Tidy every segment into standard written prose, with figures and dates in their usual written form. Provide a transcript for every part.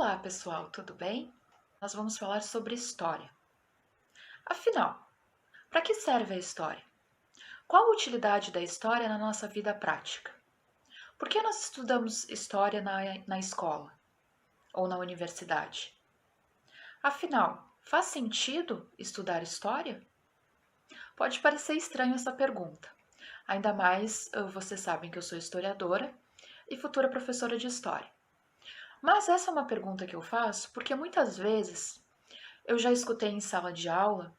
Olá, pessoal, tudo bem? Nós vamos falar sobre história. Afinal, para que serve a história? Qual a utilidade da história na nossa vida prática? Por que nós estudamos história na escola ou na universidade? Afinal, faz sentido estudar história? Pode parecer estranho essa pergunta, ainda mais vocês sabem que eu sou historiadora e futura professora de história. Mas essa é uma pergunta que eu faço porque muitas vezes eu já escutei em sala de aula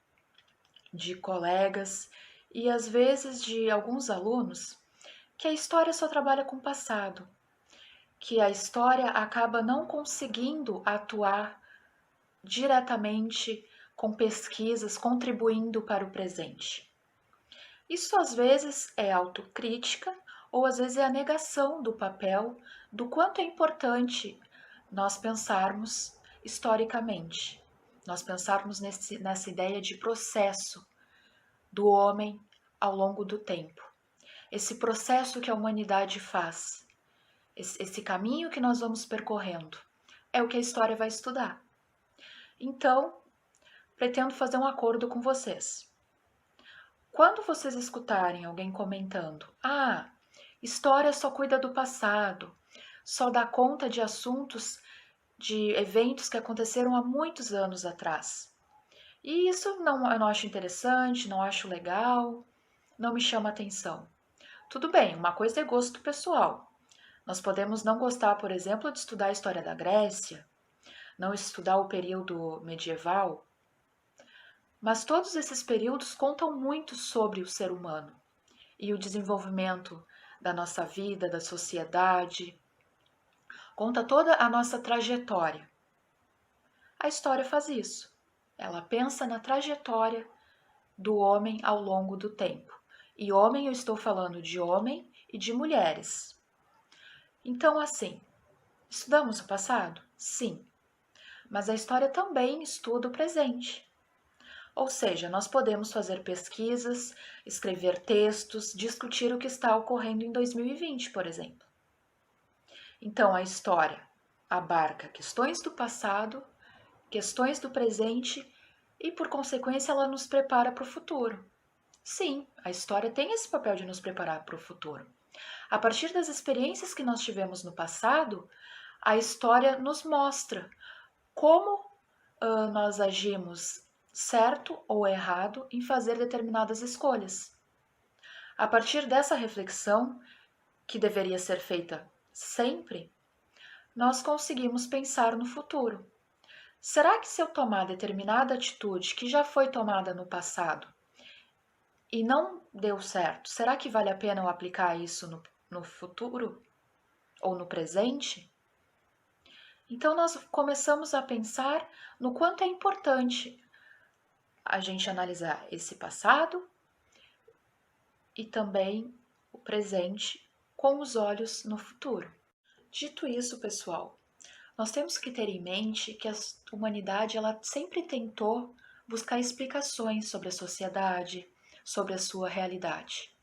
de colegas e às vezes de alguns alunos que a história só trabalha com o passado, que a história acaba não conseguindo atuar diretamente com pesquisas contribuindo para o presente. Isso às vezes é autocrítica ou às vezes é a negação do papel do quanto é importante nós pensarmos historicamente, nós pensarmos nessa ideia de processo do homem ao longo do tempo. Esse processo que a humanidade faz, esse caminho que nós vamos percorrendo, é o que a história vai estudar. Então, pretendo fazer um acordo com vocês. Quando vocês escutarem alguém comentando, história só cuida do passado, só dá conta de assuntos, de eventos que aconteceram há muitos anos atrás. E isso eu não acho interessante, não acho legal, não me chama atenção. Tudo bem, uma coisa é gosto pessoal. Nós podemos não gostar, por exemplo, de estudar a história da Grécia, não estudar o período medieval, mas todos esses períodos contam muito sobre o ser humano e o desenvolvimento da nossa vida, da sociedade, conta toda a nossa trajetória. A história faz isso. Ela pensa na trajetória do homem ao longo do tempo. E homem, eu estou falando de homem e de mulheres. Então, assim, estudamos o passado? Sim. Mas a história também estuda o presente. Ou seja, nós podemos fazer pesquisas, escrever textos, discutir o que está ocorrendo em 2020, por exemplo. Então, a história abarca questões do passado, questões do presente e, por consequência, ela nos prepara para o futuro. Sim, a história tem esse papel de nos preparar para o futuro. A partir das experiências que nós tivemos no passado, a história nos mostra como nós agimos certo ou errado em fazer determinadas escolhas. A partir dessa reflexão, que deveria ser feita sempre, nós conseguimos pensar no futuro. Será que se eu tomar determinada atitude que já foi tomada no passado e não deu certo, será que vale a pena eu aplicar isso no futuro ou no presente? Então nós começamos a pensar no quanto é importante a gente analisar esse passado e também o presente com os olhos no futuro. Dito isso, pessoal, nós temos que ter em mente que a humanidade ela sempre tentou buscar explicações sobre a sociedade, sobre a sua realidade.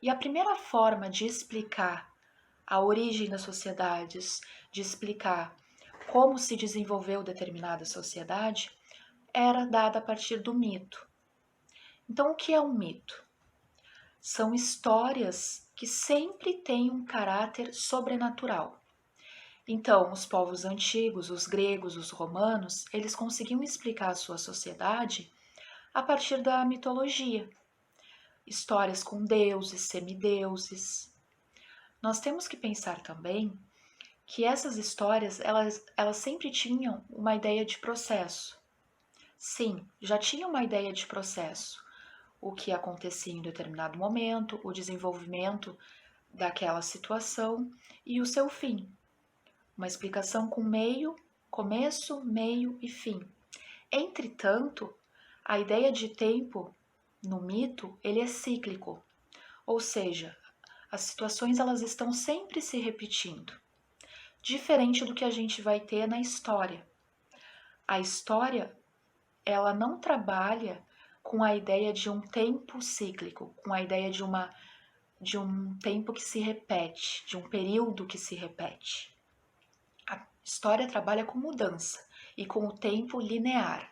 E a primeira forma de explicar a origem das sociedades, de explicar como se desenvolveu determinada sociedade, era dada a partir do mito. Então, o que é um mito? São histórias que sempre têm um caráter sobrenatural. Então, os povos antigos, os gregos, os romanos, eles conseguiam explicar a sua sociedade a partir da mitologia. Histórias com deuses, semideuses. Nós temos que pensar também que essas histórias, elas sempre tinham uma ideia de processo. Sim, já tinha uma ideia de processo. O que acontecia em determinado momento, o desenvolvimento daquela situação e o seu fim. Uma explicação com meio, começo, meio e fim. Entretanto, a ideia de tempo no mito, ele é cíclico, ou seja, as situações elas estão sempre se repetindo, diferente do que a gente vai ter na história. A história, ela não trabalha com a ideia de um tempo cíclico, com a ideia de um tempo que se repete, de um período que se repete. A história trabalha com mudança e com o tempo linear.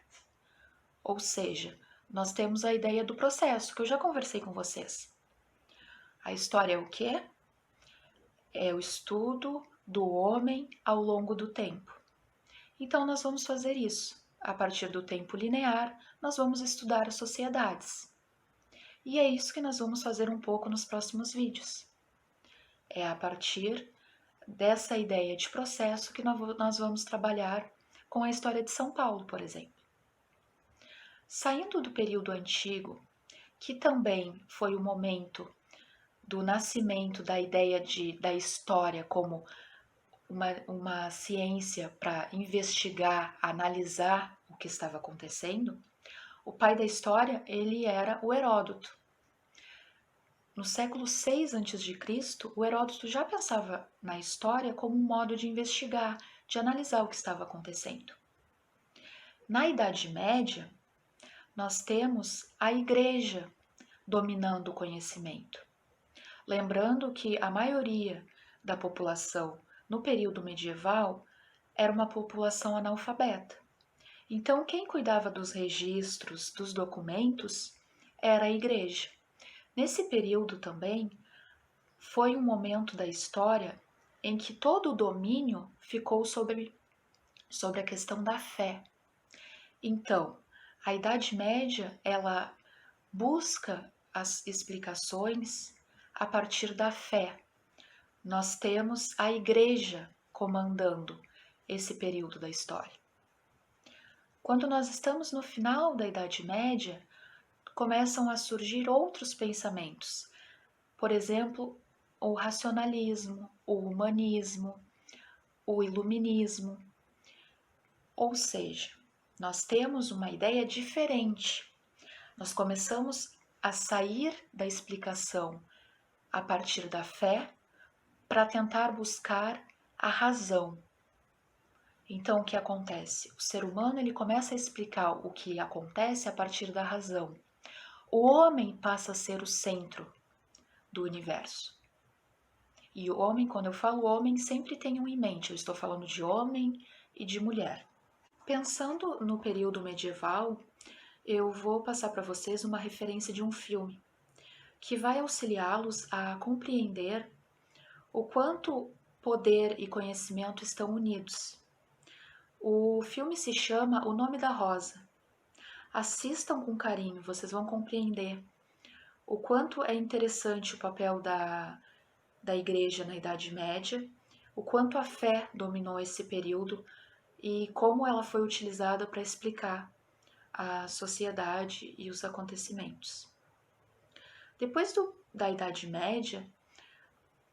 Ou seja, nós temos a ideia do processo, que eu já conversei com vocês. A história é o quê? É o estudo do homem ao longo do tempo. Então, nós vamos fazer isso. A partir do tempo linear, nós vamos estudar as sociedades. E é isso que nós vamos fazer um pouco nos próximos vídeos. É a partir dessa ideia de processo que nós vamos trabalhar com a história de São Paulo, por exemplo. Saindo do período antigo, que também foi o momento do nascimento da ideia da história como uma ciência para investigar, analisar o que estava acontecendo, o pai da história ele era o Heródoto. No século 6 a.C., o Heródoto já pensava na história como um modo de investigar, de analisar o que estava acontecendo. Na Idade Média, nós temos a Igreja dominando o conhecimento. Lembrando que a maioria da população no período medieval era uma população analfabeta. Então, quem cuidava dos registros, dos documentos, era a Igreja. Nesse período também, foi um momento da história em que todo o domínio ficou sobre a questão da fé. Então, a Idade Média, ela busca as explicações a partir da fé. Nós temos a Igreja comandando esse período da história. Quando nós estamos no final da Idade Média, começam a surgir outros pensamentos. Por exemplo, o racionalismo, o humanismo, o iluminismo. Ou seja, nós temos uma ideia diferente. Nós começamos a sair da explicação a partir da fé para tentar buscar a razão. Então, o que acontece? O ser humano ele começa a explicar o que acontece a partir da razão. O homem passa a ser o centro do universo. E o homem, quando eu falo homem, sempre tenham em mente, eu estou falando de homem e de mulher. Pensando no período medieval, eu vou passar para vocês uma referência de um filme que vai auxiliá-los a compreender o quanto poder e conhecimento estão unidos. O filme se chama O Nome da Rosa. Assistam com carinho, vocês vão compreender o quanto é interessante o papel da Igreja na Idade Média, o quanto a fé dominou esse período e como ela foi utilizada para explicar a sociedade e os acontecimentos. Depois da Idade Média,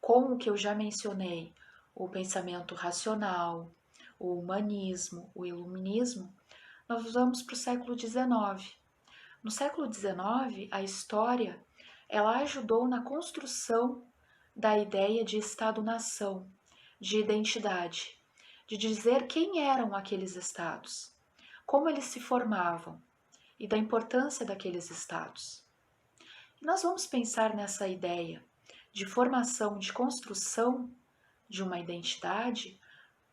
com o que eu já mencionei, o pensamento racional, o humanismo, o iluminismo, nós vamos para o século XIX. No século XIX, a história ela ajudou na construção da ideia de Estado-nação, de identidade, de dizer quem eram aqueles estados, como eles se formavam e da importância daqueles estados. E nós vamos pensar nessa ideia de formação, de construção de uma identidade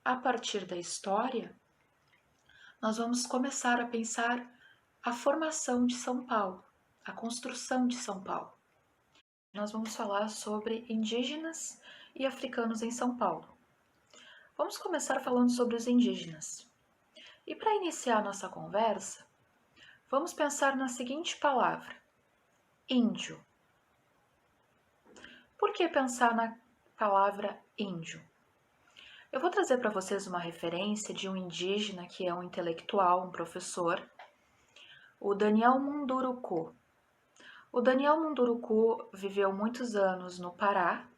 a partir da história. Nós vamos começar a pensar a formação de São Paulo, a construção de São Paulo. Nós vamos falar sobre indígenas e africanos em São Paulo. Vamos começar falando sobre os indígenas. E para iniciar nossa conversa, vamos pensar na seguinte palavra: índio. Por que pensar na palavra índio? Eu vou trazer para vocês uma referência de um indígena que é um intelectual, um professor, o Daniel Munduruku. O Daniel Munduruku viveu muitos anos no Pará,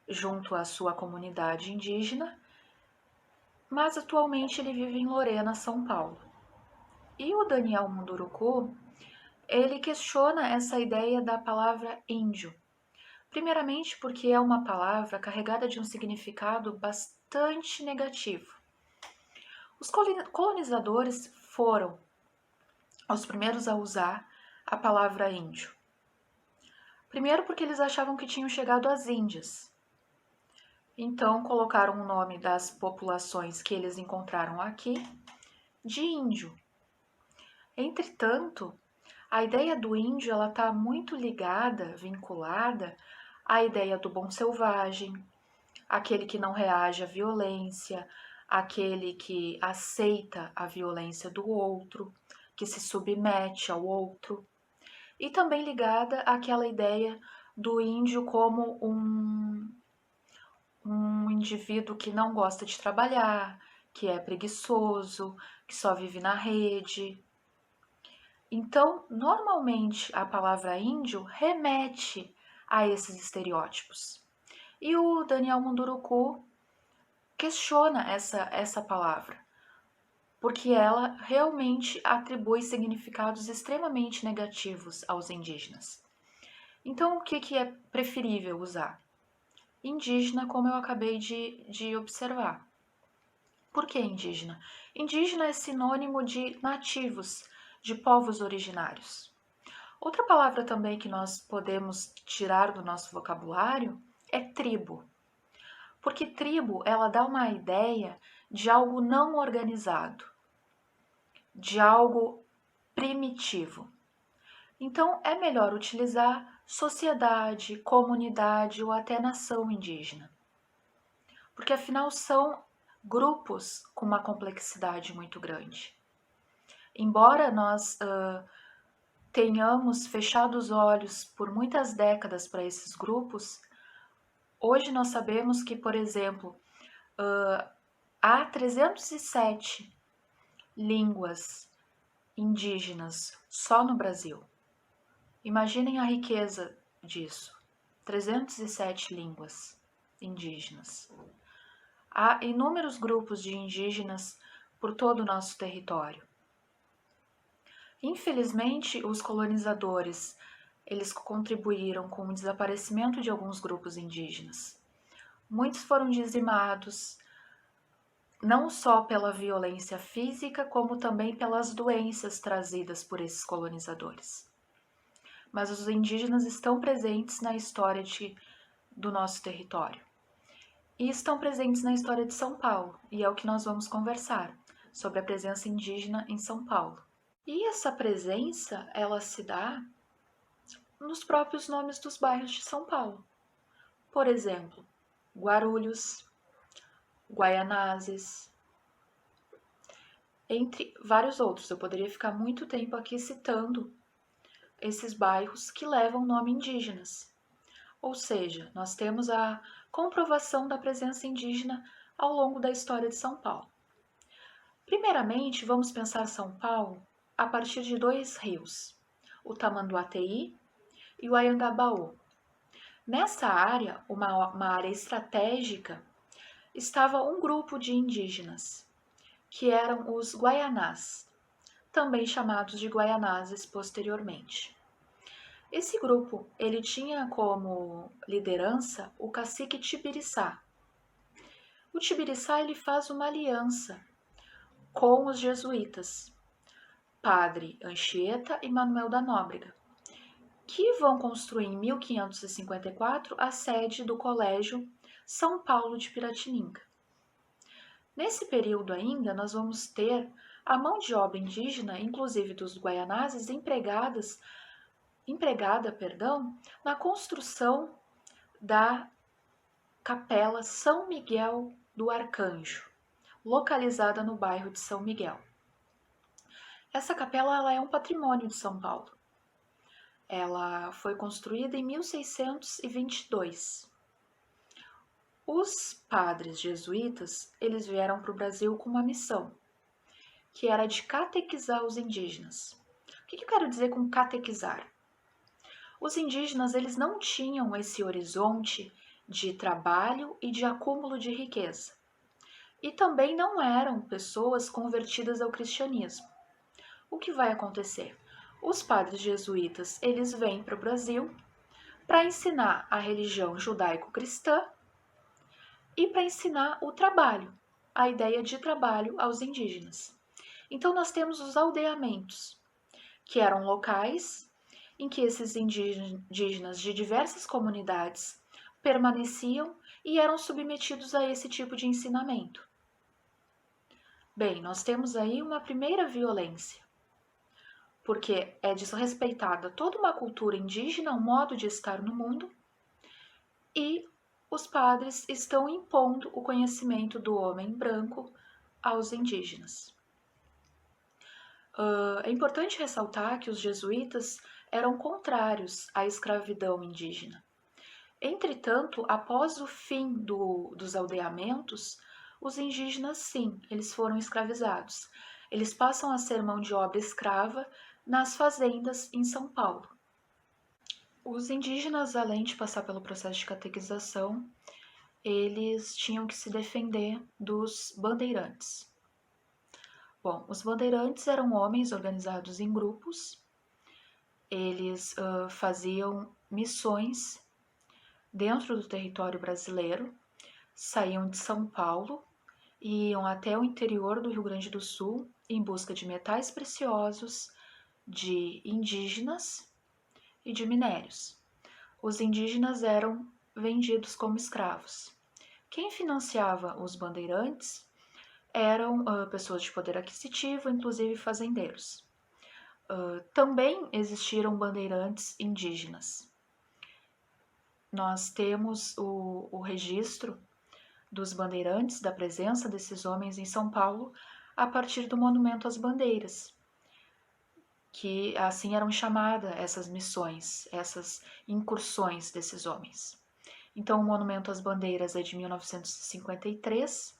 junto à sua comunidade indígena, mas atualmente ele vive em Lorena, São Paulo. E o Daniel Munduruku, ele questiona essa ideia da palavra índio. Primeiramente porque é uma palavra carregada de um significado bastante negativo. Os colonizadores foram os primeiros a usar a palavra índio. Primeiro porque eles achavam que tinham chegado às Índias. Então colocaram o nome das populações que eles encontraram aqui de índio. Entretanto, a ideia do índio ela está muito ligada, vinculada à ideia do bom selvagem, aquele que não reage à violência, aquele que aceita a violência do outro, que se submete ao outro, e também ligada àquela ideia do índio como um indivíduo que não gosta de trabalhar, que é preguiçoso, que só vive na rede. Então, normalmente a palavra índio remete a esses estereótipos. E o Daniel Munduruku questiona essa palavra, porque ela realmente atribui significados extremamente negativos aos indígenas. Então, o que é preferível usar? Indígena, como eu acabei de observar. Por que indígena? Indígena é sinônimo de nativos, de povos originários. Outra palavra também que nós podemos tirar do nosso vocabulário é tribo. Porque tribo, ela dá uma ideia de algo não organizado, de algo primitivo. Então, é melhor utilizar sociedade, comunidade ou até nação indígena. Porque afinal são grupos com uma complexidade muito grande. Embora nós tenhamos fechado os olhos por muitas décadas para esses grupos, hoje nós sabemos que, por exemplo, há 307 línguas indígenas só no Brasil. Imaginem a riqueza disso. 307 línguas indígenas. Há inúmeros grupos de indígenas por todo o nosso território. Infelizmente, os colonizadores, eles contribuíram com o desaparecimento de alguns grupos indígenas. Muitos foram dizimados, não só pela violência física, como também pelas doenças trazidas por esses colonizadores. Mas os indígenas estão presentes na história do nosso território. E estão presentes na história de São Paulo, e é o que nós vamos conversar, sobre a presença indígena em São Paulo. E essa presença, ela se dá nos próprios nomes dos bairros de São Paulo. Por exemplo, Guarulhos, Guaianazes, entre vários outros. Eu poderia ficar muito tempo aqui citando esses bairros que levam nome indígenas. Ou seja, nós temos a comprovação da presença indígena ao longo da história de São Paulo. Primeiramente, vamos pensar São Paulo a partir de dois rios, o Tamanduateí e o Anhangabaú. Nessa área, uma área estratégica, estava um grupo de indígenas, que eram os Guaianás, também chamados de Guaianazes posteriormente. Esse grupo, ele tinha como liderança o cacique Tibiriçá. O Tibiriçá, ele faz uma aliança com os jesuítas, Padre Anchieta e Manuel da Nóbrega, que vão construir em 1554 a sede do Colégio São Paulo de Piratininga. Nesse período ainda, nós vamos ter a mão de obra indígena, inclusive dos guaianazes, empregada, na construção da Capela São Miguel do Arcanjo, localizada no bairro de São Miguel. Essa capela ela é um patrimônio de São Paulo. Ela foi construída em 1622. Os padres jesuítas, eles vieram para o Brasil com uma missão, que era de catequizar os indígenas. O que eu quero dizer com catequizar? Os indígenas, eles não tinham esse horizonte de trabalho e de acúmulo de riqueza. E também não eram pessoas convertidas ao cristianismo. O que vai acontecer? Os padres jesuítas, eles vêm para o Brasil para ensinar a religião judaico-cristã e para ensinar o trabalho, a ideia de trabalho aos indígenas. Então nós temos os aldeamentos, que eram locais em que esses indígenas de diversas comunidades permaneciam e eram submetidos a esse tipo de ensinamento. Bem, nós temos aí uma primeira violência, porque é desrespeitada toda uma cultura indígena, um modo de estar no mundo, e os padres estão impondo o conhecimento do homem branco aos indígenas. É importante ressaltar que os jesuítas eram contrários à escravidão indígena. Entretanto, após o fim dos aldeamentos, os indígenas, sim, eles foram escravizados. Eles passam a ser mão de obra escrava nas fazendas em São Paulo. Os indígenas, além de passar pelo processo de catequização, eles tinham que se defender dos bandeirantes. Bom, os bandeirantes eram homens organizados em grupos, eles faziam missões dentro do território brasileiro, saíam de São Paulo e iam até o interior do Rio Grande do Sul em busca de metais preciosos, de indígenas e de minérios. Os indígenas eram vendidos como escravos. Quem financiava os bandeirantes eram pessoas de poder aquisitivo, inclusive fazendeiros. Também existiram bandeirantes indígenas. Nós temos o registro dos bandeirantes, da presença desses homens em São Paulo, a partir do Monumento às Bandeiras, que assim eram chamadas essas missões, essas incursões desses homens. Então, o Monumento às Bandeiras é de 1953,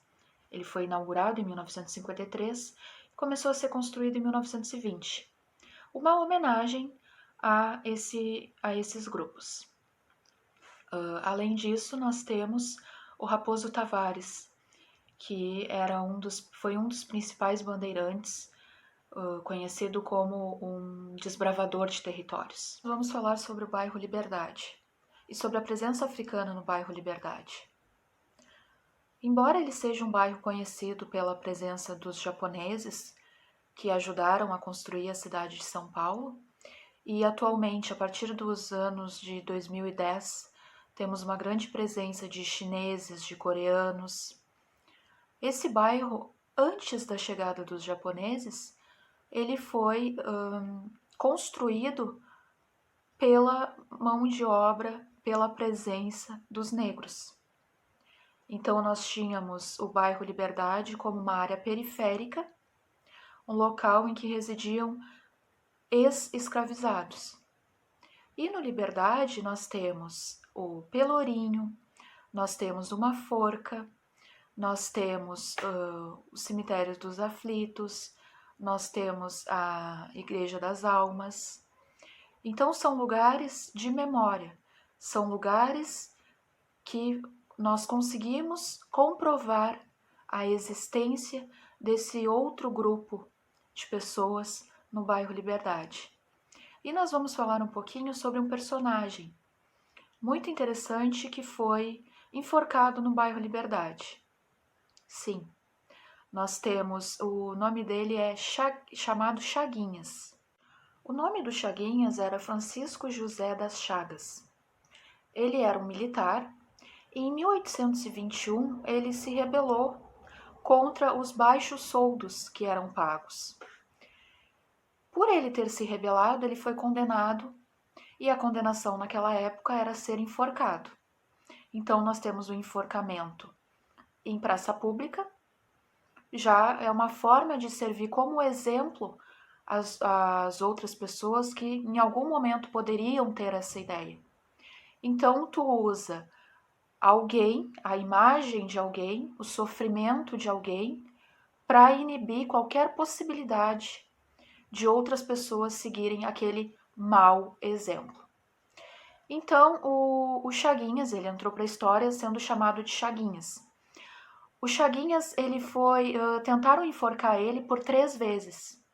ele foi inaugurado em 1953 e começou a ser construído em 1920. Uma homenagem a esses grupos. Além disso, nós temos o Raposo Tavares, que foi um dos principais bandeirantes, conhecido como um desbravador de territórios. Vamos falar sobre o bairro Liberdade e sobre a presença africana no bairro Liberdade. Embora ele seja um bairro conhecido pela presença dos japoneses, que ajudaram a construir a cidade de São Paulo, e atualmente, a partir dos anos de 2010, temos uma grande presença de chineses, de coreanos. Esse bairro, antes da chegada dos japoneses, ele foi construído pela mão de obra, pela presença dos negros. Então, nós tínhamos o bairro Liberdade como uma área periférica, um local em que residiam ex-escravizados. E no Liberdade nós temos o Pelourinho, nós temos uma Forca, nós temos os cemitérios dos aflitos, nós temos a Igreja das Almas. Então são lugares de memória, são lugares que nós conseguimos comprovar a existência desse outro grupo de pessoas no bairro Liberdade. E nós vamos falar um pouquinho sobre um personagem muito interessante que foi enforcado no bairro Liberdade. Sim, nós temos, o nome dele é chamado Chaguinhas. O nome do Chaguinhas era Francisco José das Chagas. Ele era um militar e em 1821 ele se rebelou contra os baixos soldos que eram pagos. Por ele ter se rebelado, ele foi condenado e a condenação naquela época era ser enforcado. Então nós temos o enforcamento em praça pública, já é uma forma de servir como exemplo às outras pessoas que em algum momento poderiam ter essa ideia. Então tu usa alguém, a imagem de alguém, o sofrimento de alguém, para inibir qualquer possibilidade de outras pessoas seguirem aquele mau exemplo. Então, o Chaguinhas, ele entrou para a história sendo chamado de Chaguinhas. O Chaguinhas, tentaram enforcar ele por 3 vezes.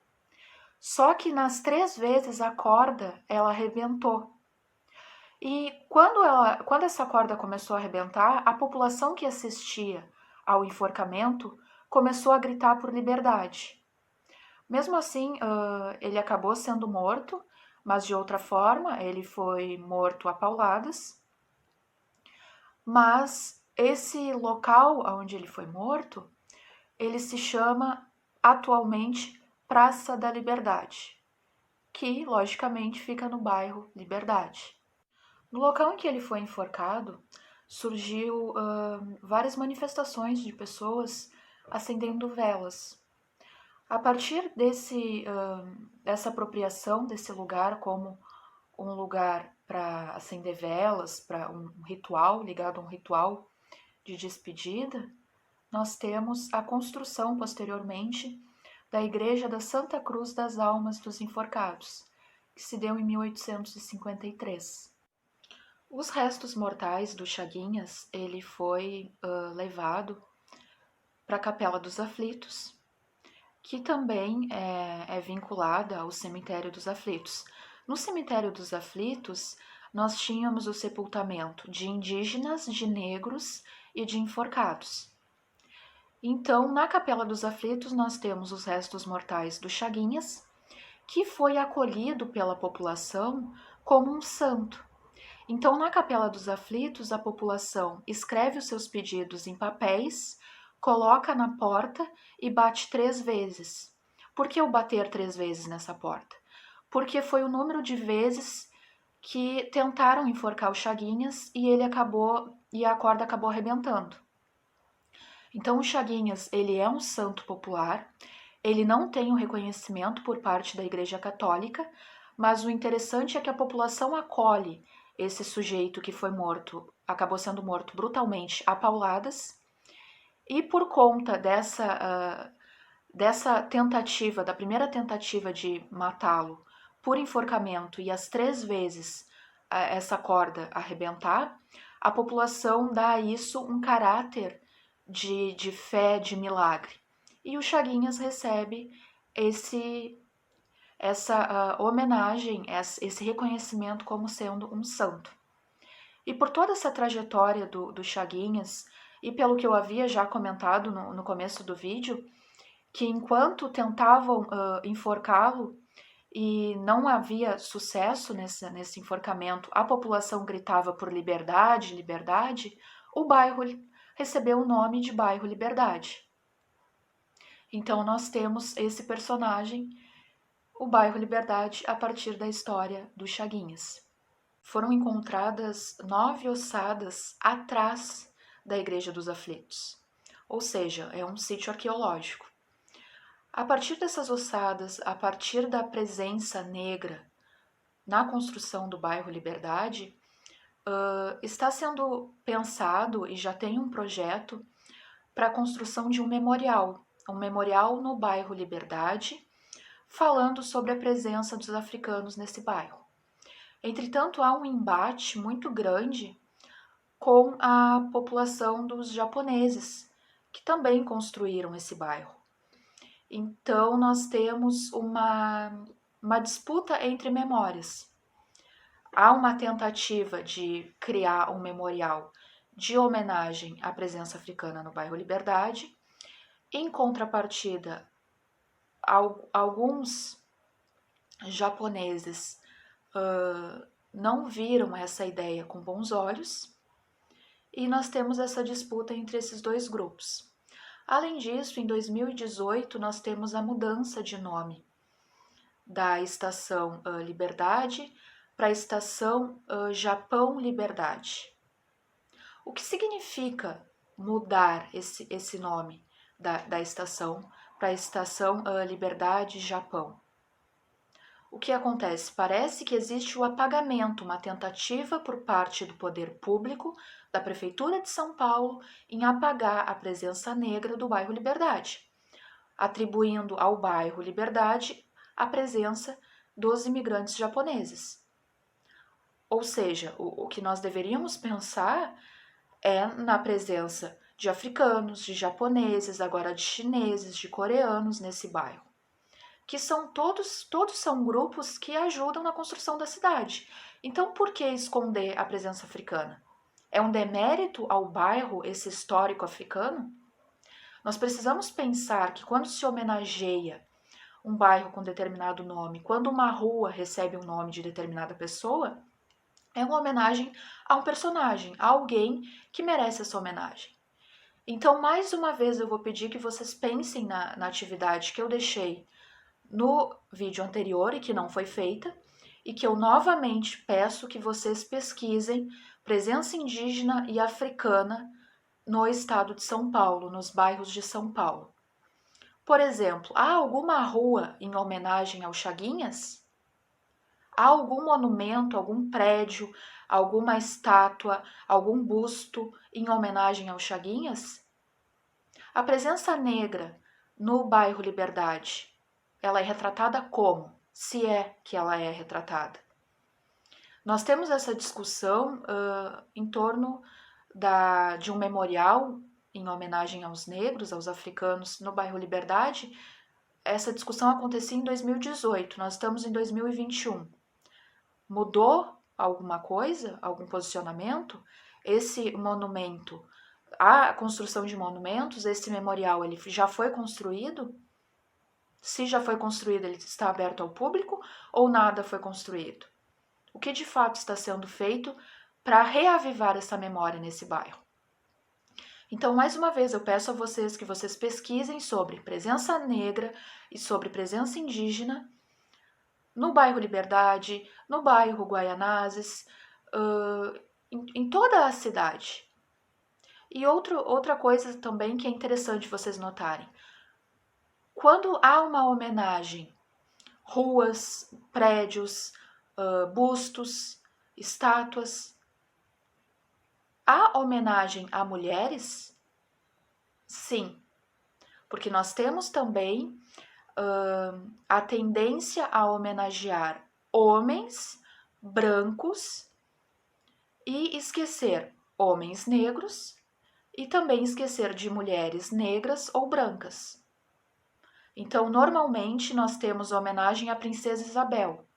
Só que nas 3 vezes a corda, ela arrebentou. E quando essa corda começou a arrebentar, a população que assistia ao enforcamento começou a gritar por liberdade. Mesmo assim, ele acabou sendo morto, mas de outra forma, ele foi morto a pauladas. Mas Esse local onde ele foi morto, ele se chama atualmente Praça da Liberdade, que logicamente fica no bairro Liberdade. No local em que ele foi enforcado, surgiu várias manifestações de pessoas acendendo velas. A partir dessa apropriação desse lugar como um lugar para acender velas, para um ritual, ligado a um ritual de despedida, nós temos a construção posteriormente da Igreja da Santa Cruz das Almas dos Enforcados, que se deu em 1853. Os restos mortais do Chaguinhas, ele foi levado para a Capela dos Aflitos, que também é vinculada ao Cemitério dos Aflitos. No Cemitério dos Aflitos, nós tínhamos o sepultamento de indígenas, de negros e de enforcados. Então, na Capela dos Aflitos, nós temos os restos mortais do Chaguinhas, que foi acolhido pela população como um santo. Então, na Capela dos Aflitos, a população escreve os seus pedidos em papéis, coloca na porta e bate 3 vezes. Por que o bater 3 vezes nessa porta? Porque foi o número de vezes que tentaram enforcar o Chaguinhas e a corda acabou arrebentando. Então, o Chaguinhas, ele é um santo popular, ele não tem um reconhecimento por parte da Igreja Católica, mas o interessante é que a população acolhe esse sujeito que foi morto, acabou sendo morto brutalmente a pauladas, e por conta dessa tentativa, da primeira tentativa de matá-lo por enforcamento e as 3 vezes essa corda arrebentar, a população dá a isso um caráter de fé, de milagre. E o Chaguinhas recebe essa homenagem, esse reconhecimento como sendo um santo. E por toda essa trajetória do Chaguinhas, e pelo que eu havia já comentado no começo do vídeo, que enquanto tentavam enforcá-lo e não havia sucesso nesse enforcamento, a população gritava por liberdade, liberdade, o bairro recebeu o nome de bairro Liberdade. Então nós temos esse personagem, o bairro Liberdade, a partir da história do Chaguinhas. Foram encontradas 9 ossadas atrás da Igreja dos Aflitos, ou seja, é um sítio arqueológico. A partir dessas ossadas, a partir da presença negra na construção do bairro Liberdade, está sendo pensado e já tem um projeto para a construção de um memorial no bairro Liberdade, falando sobre a presença dos africanos nesse bairro. Entretanto, há um embate muito grande com a população dos japoneses, que também construíram esse bairro. Então, nós temos uma disputa entre memórias. Há uma tentativa de criar um memorial de homenagem à presença africana no bairro Liberdade. Em contrapartida, alguns japoneses não viram essa ideia com bons olhos e nós temos essa disputa entre esses 2 grupos. Além disso, em 2018, nós temos a mudança de nome da Estação Liberdade para a Estação Japão Liberdade. O que significa mudar esse nome da estação para a Estação Liberdade Japão? O que acontece? Parece que existe o apagamento, uma tentativa por parte do poder público, da Prefeitura de São Paulo, em apagar a presença negra do bairro Liberdade, atribuindo ao bairro Liberdade a presença dos imigrantes japoneses. Ou seja, o que nós deveríamos pensar é na presença de africanos, de japoneses, agora de chineses, de coreanos nesse bairro, que são todos são grupos que ajudam na construção da cidade. Então, por que esconder a presença africana? É um demérito ao bairro esse histórico africano? Nós precisamos pensar que quando se homenageia um bairro com determinado nome, quando uma rua recebe um nome de determinada pessoa, É uma homenagem a um personagem, a alguém que merece essa homenagem. Então, mais uma vez, eu vou pedir que vocês pensem na atividade que eu deixei no vídeo anterior e que não foi feita, e que eu novamente peço que vocês pesquisem presença indígena e africana no estado de São Paulo, nos bairros de São Paulo. Por exemplo, há alguma rua em homenagem ao Chaguinhas? Há algum monumento, algum prédio, alguma estátua, algum busto em homenagem ao Chaguinhas? A presença negra no bairro Liberdade, ela é retratada como? Se é que ela é retratada. Nós temos essa discussão em torno de um memorial em homenagem aos negros, aos africanos, no bairro Liberdade. Essa discussão acontecia em 2018, nós estamos em 2021. Mudou alguma coisa, algum posicionamento? Esse monumento, a construção de monumentos, esse memorial, ele já foi construído? Se já foi construído, ele está aberto ao público ou nada foi construído? O que de fato está sendo feito para reavivar essa memória nesse bairro? Então, mais uma vez, eu peço a vocês que vocês pesquisem sobre presença negra e sobre presença indígena no bairro Liberdade, no bairro Guaianazes, em toda a cidade. E outra coisa também que é interessante vocês notarem. Quando há uma homenagem, ruas, prédios, bustos, estátuas, há homenagem a mulheres? Sim, porque nós temos também a tendência a homenagear homens brancos e esquecer homens negros e também esquecer de mulheres negras ou brancas. Então, normalmente, nós temos homenagem à Princesa Isabel,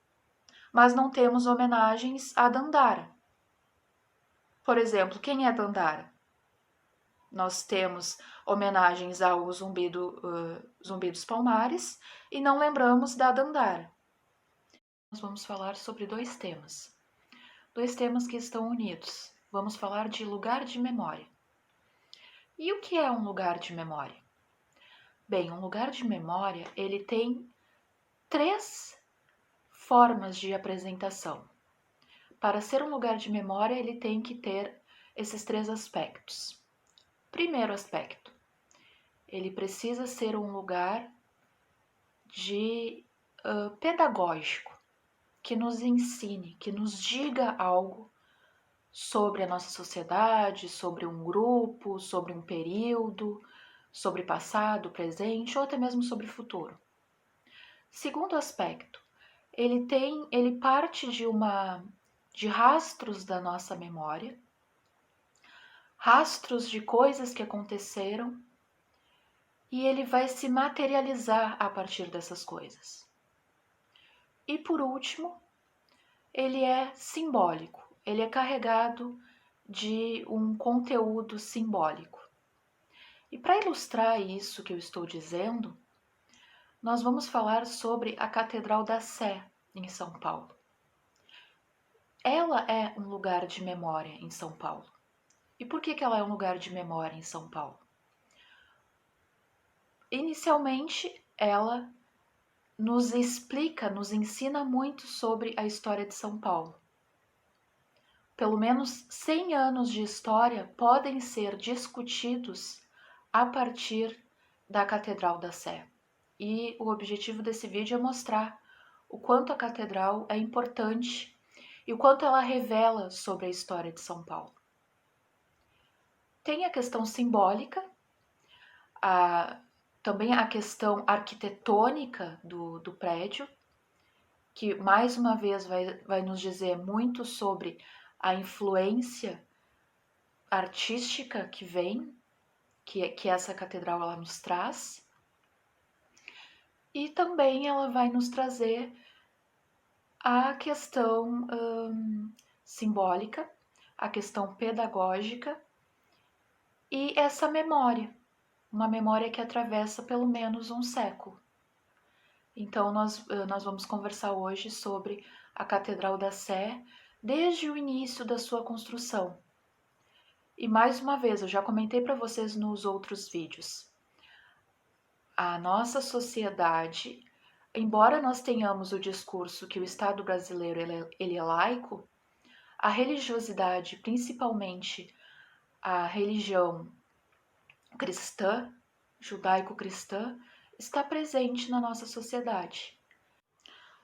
mas não temos homenagens a Dandara. Por exemplo, quem é Dandara? Nós temos homenagens ao Zumbi dos Palmares e não lembramos da Dandara. Nós vamos falar sobre dois temas que estão unidos. Vamos falar de lugar de memória. E o que é um lugar de memória? Bem, um lugar de memória, ele tem 3 formas de apresentação. Para ser um lugar de memória, ele tem que ter esses 3 aspectos. Primeiro aspecto, ele precisa ser um lugar pedagógico, que nos ensine, que nos diga algo sobre a nossa sociedade, sobre um grupo, sobre um período, sobre passado, presente ou até mesmo sobre futuro. Segundo aspecto, ele parte de rastros da nossa memória, rastros de coisas que aconteceram, e ele vai se materializar a partir dessas coisas. E por último, ele é simbólico, ele é carregado de um conteúdo simbólico. E para ilustrar isso que eu estou dizendo, nós vamos falar sobre a Catedral da Sé, em São Paulo. Ela é um lugar de memória em São Paulo. E por que ela é um lugar de memória em São Paulo? Inicialmente, ela nos explica, nos ensina muito sobre a história de São Paulo. Pelo menos 100 anos de história podem ser discutidos a partir da Catedral da Sé. E o objetivo desse vídeo é mostrar o quanto a catedral é importante e o quanto ela revela sobre a história de São Paulo. Tem a questão simbólica, também a questão arquitetônica do prédio, que mais uma vez vai nos dizer muito sobre a influência artística que vem, que essa catedral ela nos traz. E também ela vai nos trazer a questão simbólica, a questão pedagógica e essa memória, uma memória que atravessa pelo menos um século. Então nós vamos conversar hoje sobre a Catedral da Sé desde o início da sua construção. E mais uma vez, eu já comentei para vocês nos outros vídeos, a nossa sociedade, embora nós tenhamos o discurso que o Estado brasileiro ele é laico, a religiosidade, principalmente a religião cristã, judaico-cristã, está presente na nossa sociedade.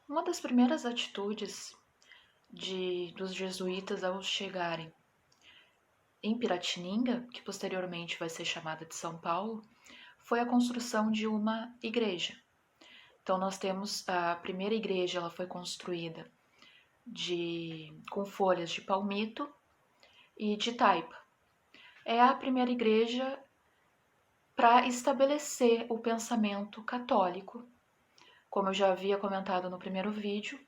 Uma das primeiras atitudes dos jesuítas ao chegarem em Piratininga, que posteriormente vai ser chamada de São Paulo, foi a construção de uma igreja. Então nós temos a primeira igreja, ela foi construída com folhas de palmito e de taipa. É a primeira igreja para estabelecer o pensamento católico. Como eu já havia comentado no primeiro vídeo,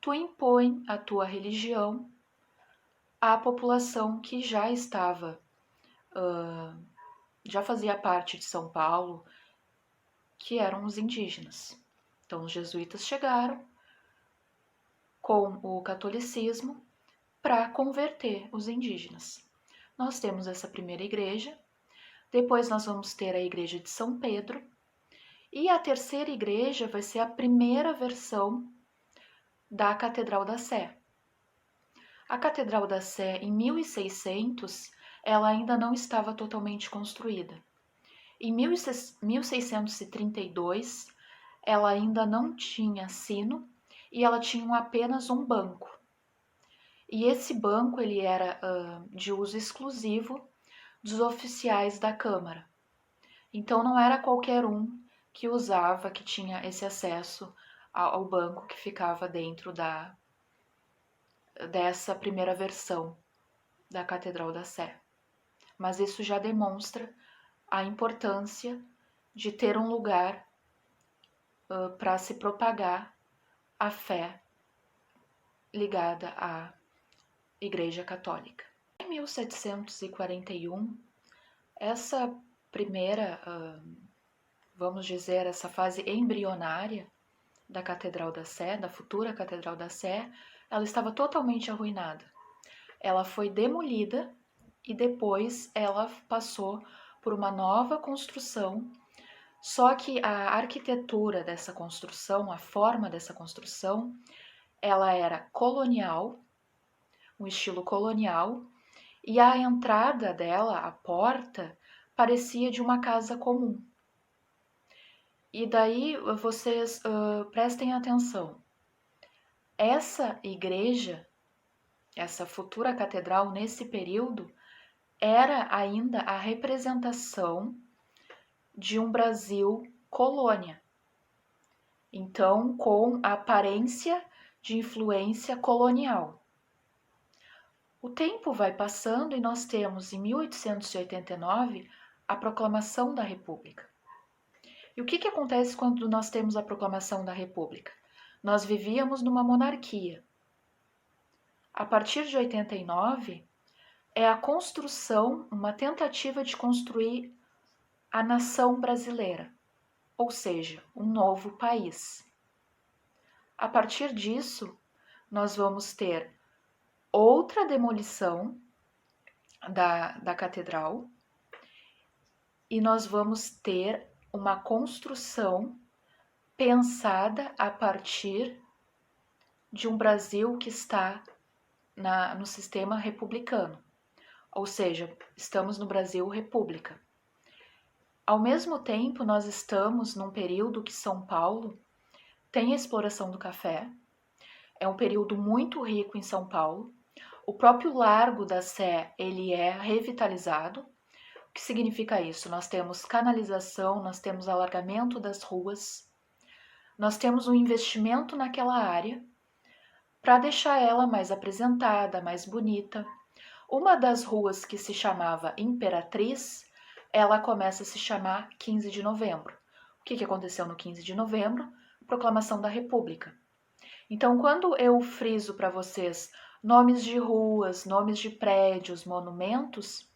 tu impõe a tua religião à população que já estava, já fazia parte de São Paulo, que eram os indígenas. Então os jesuítas chegaram com o catolicismo para converter os indígenas. Nós temos essa primeira igreja, depois nós vamos ter a igreja de São Pedro, e a terceira igreja vai ser a primeira versão da Catedral da Sé. A Catedral da Sé, em 1600, ela ainda não estava totalmente construída. Em 1632, ela ainda não tinha sino e ela tinha apenas um banco. E esse banco ele era de uso exclusivo dos oficiais da Câmara. Então não era qualquer um que usava, que tinha esse acesso ao banco que ficava dentro dessa primeira versão da Catedral da Sé. Mas isso já demonstra a importância de ter um lugar para se propagar a fé ligada à Igreja Católica. Em 1741, essa primeira, vamos dizer, essa fase embrionária da Catedral da Sé, da futura Catedral da Sé, ela estava totalmente arruinada. Ela foi demolida e depois ela passou por uma nova construção, só que a arquitetura dessa construção, a forma dessa construção, ela era colonial, um estilo colonial, e a entrada dela, a porta, parecia de uma casa comum. E daí vocês prestem atenção. Essa igreja, essa futura catedral nesse período, era ainda a representação de um Brasil colônia. Então, com a aparência de influência colonial. O tempo vai passando e nós temos, em 1889, a Proclamação da República. E o que acontece quando nós temos a Proclamação da República? Nós vivíamos numa monarquia. A partir de 89, é a construção, uma tentativa de construir a nação brasileira, ou seja, um novo país. A partir disso, nós vamos ter outra demolição da catedral e nós vamos ter uma construção pensada a partir de um Brasil que está no sistema republicano, ou seja, estamos no Brasil República. Ao mesmo tempo, nós estamos num período que São Paulo tem a exploração do café, é um período muito rico em São Paulo. O próprio Largo da Sé, ele é revitalizado. O que significa isso? Nós temos canalização, nós temos alargamento das ruas, nós temos um investimento naquela área para deixar ela mais apresentada, mais bonita. Uma das ruas que se chamava Imperatriz, ela começa a se chamar 15 de novembro. O que aconteceu no 15 de novembro? A Proclamação da República. Então, quando eu friso para vocês nomes de ruas, nomes de prédios, monumentos,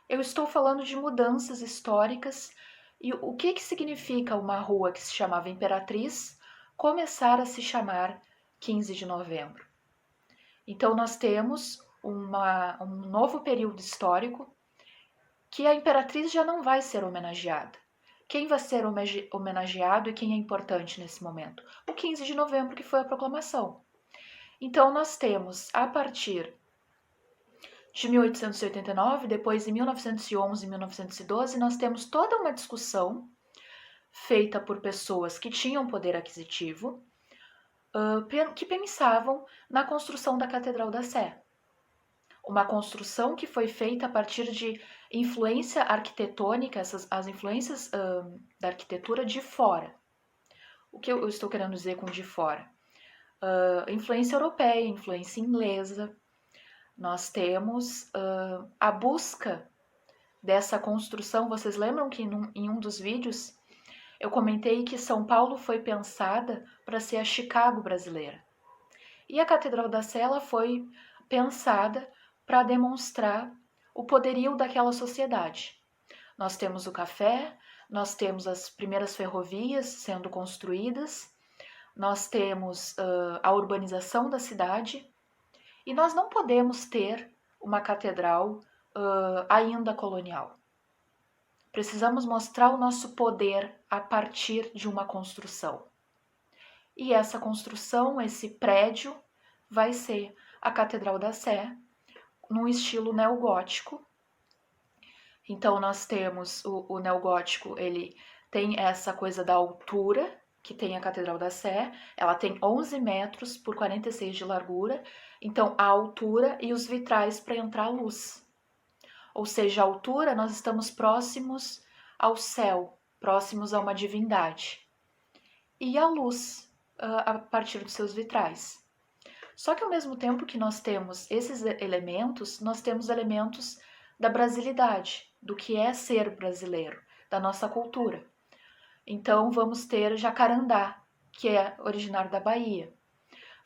eu estou falando de mudanças históricas e o que significa uma rua que se chamava Imperatriz começar a se chamar 15 de novembro. Então nós temos um novo período histórico que a imperatriz já não vai ser homenageada. Quem vai ser homenageado e quem é importante nesse momento? O 15 de novembro, que foi a proclamação. Então nós temos, a partir de 1889, depois em 1911 e 1912, nós temos toda uma discussão feita por pessoas que tinham poder aquisitivo, que pensavam na construção da Catedral da Sé. Uma construção que foi feita a partir de influência arquitetônica, as influências da arquitetura de fora. O que eu estou querendo dizer com de fora? Influência europeia, influência inglesa. Nós temos a busca dessa construção. Vocês lembram que em um dos vídeos eu comentei que São Paulo foi pensada para ser a Chicago brasileira. E a Catedral da Sé foi pensada para demonstrar o poderio daquela sociedade. Nós temos o café, nós temos as primeiras ferrovias sendo construídas, nós temos a urbanização da cidade, e nós não podemos ter uma catedral ainda colonial. Precisamos mostrar o nosso poder a partir de uma construção. E essa construção, esse prédio, vai ser a Catedral da Sé, num estilo neogótico. Então nós temos o neogótico, ele tem essa coisa da altura, que tem a Catedral da Sé, ela tem 11 metros por 46 de largura, então a altura e os vitrais para entrar a luz. Ou seja, a altura nós estamos próximos ao céu, próximos a uma divindade. E a luz a partir dos seus vitrais. Só que ao mesmo tempo que nós temos esses elementos, nós temos elementos da brasilidade, do que é ser brasileiro, da nossa cultura. Então vamos ter jacarandá, que é originário da Bahia.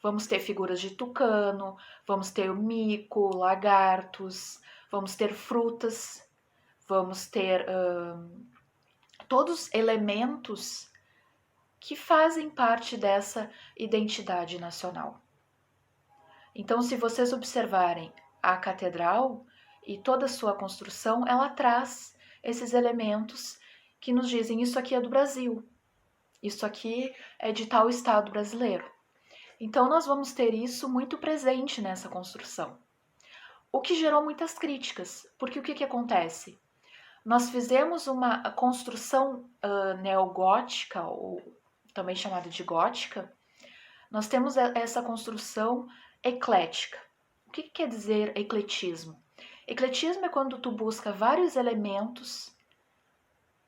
Vamos ter figuras de tucano, vamos ter o mico, lagartos, vamos ter frutas, vamos ter todos elementos que fazem parte dessa identidade nacional. Então, se vocês observarem a catedral e toda a sua construção, ela traz esses elementos que nos dizem isso aqui é do Brasil, isso aqui é de tal estado brasileiro. Então, nós vamos ter isso muito presente nessa construção, o que gerou muitas críticas, porque o que acontece? Nós fizemos uma construção neogótica, ou também chamada de gótica. Nós temos essa construção eclética. O que quer dizer ecletismo? Ecletismo é quando tu busca vários elementos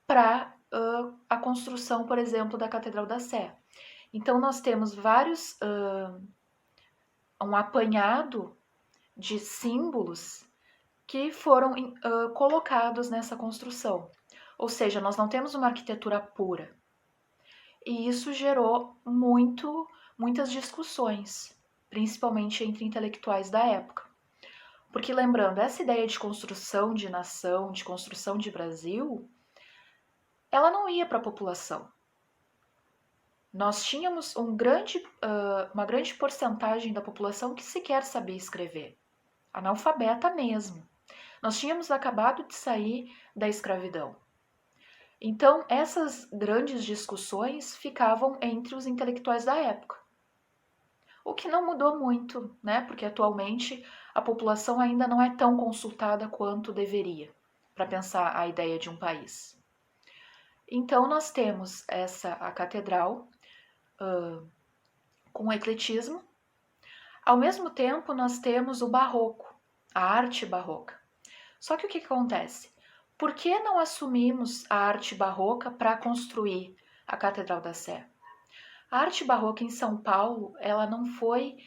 para a construção, por exemplo, da Catedral da Sé. Então nós temos vários, um apanhado de símbolos que foram colocados nessa construção. Ou seja, nós não temos uma arquitetura pura. E isso gerou muitas discussões, principalmente entre intelectuais da época. Porque lembrando, essa ideia de construção de nação, de construção de Brasil, ela não ia para a população. Nós tínhamos uma grande porcentagem da população que sequer sabia escrever, analfabeta mesmo. Nós tínhamos acabado de sair da escravidão. Então, essas grandes discussões ficavam entre os intelectuais da época. O que não mudou muito, né? Porque atualmente a população ainda não é tão consultada quanto deveria para pensar a ideia de um país. Então, nós temos a catedral com o ecletismo. Ao mesmo tempo, nós temos o barroco, a arte barroca. Só que o que acontece? Por que não assumimos a arte barroca para construir a Catedral da Sé? A arte barroca em São Paulo, ela não foi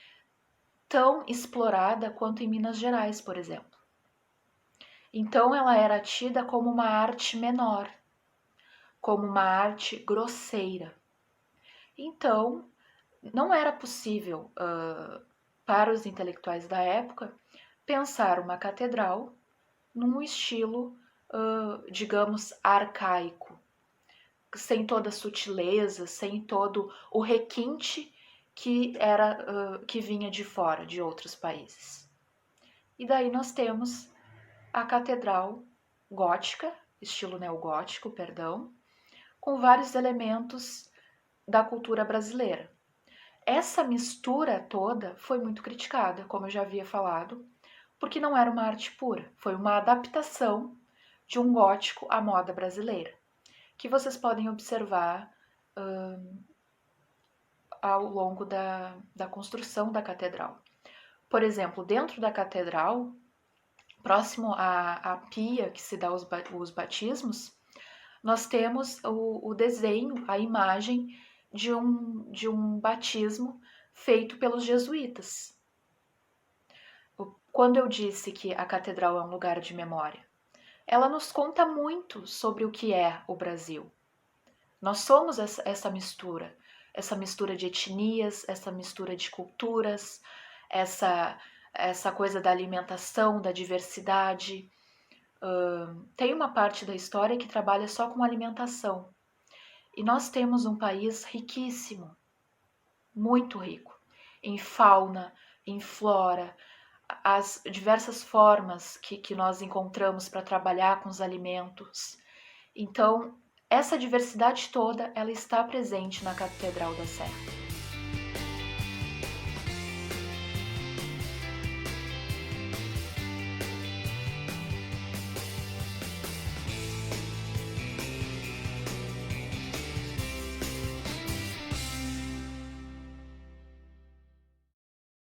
tão explorada quanto em Minas Gerais, por exemplo. Então ela era tida como uma arte menor, como uma arte grosseira. Então não era possível para os intelectuais da época pensar uma catedral num estilo digamos, arcaico, sem toda a sutileza, sem todo o requinte que vinha de fora, de outros países. E daí nós temos a catedral gótica, estilo neogótico, perdão, com vários elementos da cultura brasileira. Essa mistura toda foi muito criticada, como eu já havia falado, porque não era uma arte pura, foi uma adaptação de um gótico à moda brasileira, que vocês podem observar ao longo da construção da catedral. Por exemplo, dentro da catedral, próximo à pia que se dá os batismos, nós temos o desenho, a imagem de um batismo feito pelos jesuítas. Quando eu disse que a catedral é um lugar de memória, ela nos conta muito sobre o que é o Brasil. Nós somos essa mistura de etnias, essa mistura de culturas, essa coisa da alimentação, da diversidade. Tem uma parte da história que trabalha só com alimentação. E nós temos um país riquíssimo, muito rico, em fauna, em flora, as diversas formas que nós encontramos para trabalhar com os alimentos. Então, essa diversidade toda, ela está presente na Catedral da Sé.